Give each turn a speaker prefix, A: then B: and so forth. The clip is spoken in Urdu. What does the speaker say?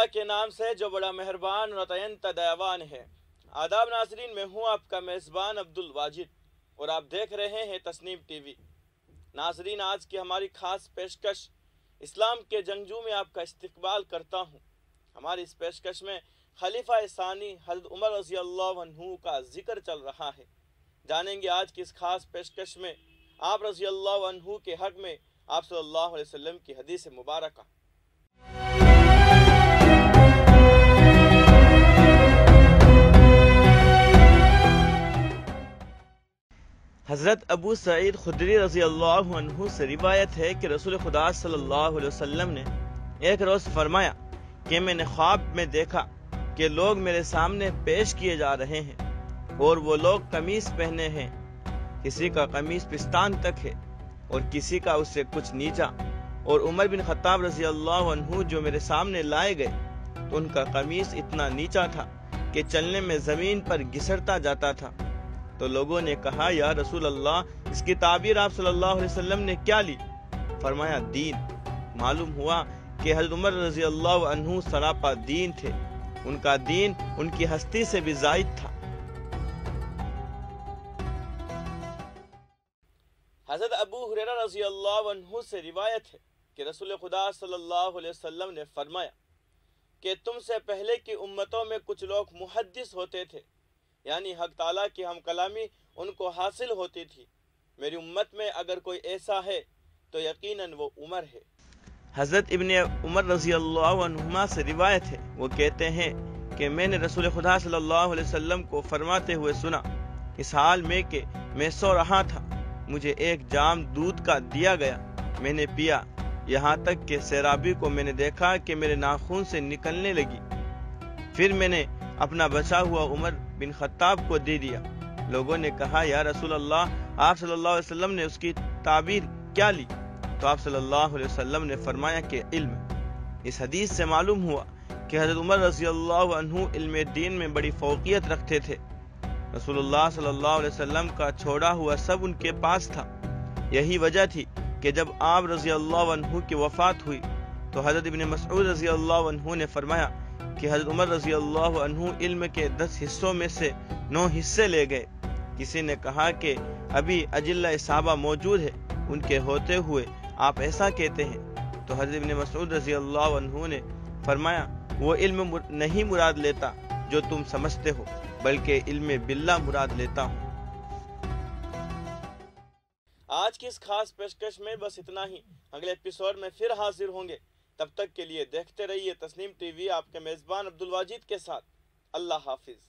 A: اللہ کے نام سے جو بڑا مہربان اور اتینت دیوان ہے۔ آداب ناظرین، میں ہوں آپ کا میزبان عبدالواجد اور آپ دیکھ رہے ہیں تسنیم ٹی وی۔ ناظرین، آج کی ہماری خاص پیشکش اسلام کے جنگجو میں آپ کا استقبال کرتا ہوں۔ ہماری اس پیشکش میں خلیفہ ثانی حضرت عمر رضی اللہ عنہ کا ذکر چل رہا ہے۔ جانیں گے آج کی اس خاص پیشکش میں آپ رضی اللہ عنہ کے حق میں آپ صلی اللہ علیہ وسلم کی حدیث مبارکہ۔ حضرت ابو سعید خدری رضی اللہ عنہ سے روایت ہے کہ رسول خدا صلی اللہ علیہ وسلم نے ایک روز فرمایا کہ میں نے خواب میں دیکھا کہ لوگ میرے سامنے پیش کیے جا رہے ہیں اور وہ لوگ قمیص پہنے ہیں، کسی کا قمیص پستان تک ہے اور کسی کا اس سے کچھ نیچا، اور عمر بن خطاب رضی اللہ عنہ جو میرے سامنے لائے گئے تو ان کا قمیص اتنا نیچا تھا کہ چلنے میں زمین پر گھسرتا جاتا تھا۔ تو لوگوں نے کہا یا رسول اللہ، اس کی تعبیر آپ صلی اللہ علیہ وسلم نے کیا لی؟ فرمایا دین۔ معلوم ہوا کہ حضرت عمر رضی اللہ عنہ سراپا دین تھے، ان کا دین ان کی ہستی سے بھی زائد تھا۔ حضرت ابو ہریرہ رضی اللہ عنہ سے روایت ہے کہ رسول خدا صلی اللہ علیہ وسلم نے فرمایا کہ تم سے پہلے کی امتوں میں کچھ لوگ محدث ہوتے تھے، یعنی حق تعالیٰ کی ہم کلامی ان کو حاصل ہوتی تھی۔ میری امت میں اگر کوئی ایسا ہے تو یقیناً وہ عمر ہے۔ حضرت ابن عمر رضی اللہ عنہما سے روایت ہے، وہ کہتے ہیں کہ میں نے رسول خدا صلی اللہ علیہ وسلم کو فرماتے ہوئے سنا، اس حال میں کہ میں سو رہا تھا، مجھے ایک جام دودھ کا دیا گیا، میں نے پیا، یہاں تک کہ سیرابی کو میں نے دیکھا کہ میرے ناخن سے نکلنے لگی، پھر میں نے اپنا بچا ہوا عمر بن خطاب کو دے دیا۔ لوگوں نے کہا یا رسول اللہ، آپ صلی اللہ علیہ وسلم نے اس کی تعبیر کیا لی؟ تو آپ صلی اللہ علیہ وسلم نے فرمایا کہ علم۔ اس حدیث سے معلوم ہوا کہ حضرت عمر رضی اللہ عنہ علم دین میں بڑی فوقیت رکھتے تھے۔ رسول اللہ صلی اللہ علیہ وسلم کا چھوڑا ہوا سب ان کے پاس تھا۔ یہی وجہ تھی کہ جب آپ رضی اللہ عنہ کی وفات ہوئی تو حضرت ابن مسعود رضی اللہ عنہ نے فرمایا کہ حضرت عمر رضی اللہ عنہ علم کے 10 حصوں میں سے 9 حصے لے گئے۔ کسی نے کہا کہ ابھی اجلہ صحابہ موجود ہے، ان کے ہوتے ہوئے آپ ایسا کہتے ہیں؟ تو حضرت ابن مسعود رضی اللہ عنہ نے فرمایا وہ علم نہیں مراد لیتا جو تم سمجھتے ہو، بلکہ علم باللہ مراد لیتا ہوں۔ آج کی اس خاص پیشکش میں بس اتنا ہی، اگلے ایپیسوڈ میں پھر حاضر ہوں گے، تب تک کے لیے دیکھتے رہیے تسنیم ٹی وی، آپ کے میزبان عبدالواجد کے ساتھ۔ اللہ حافظ۔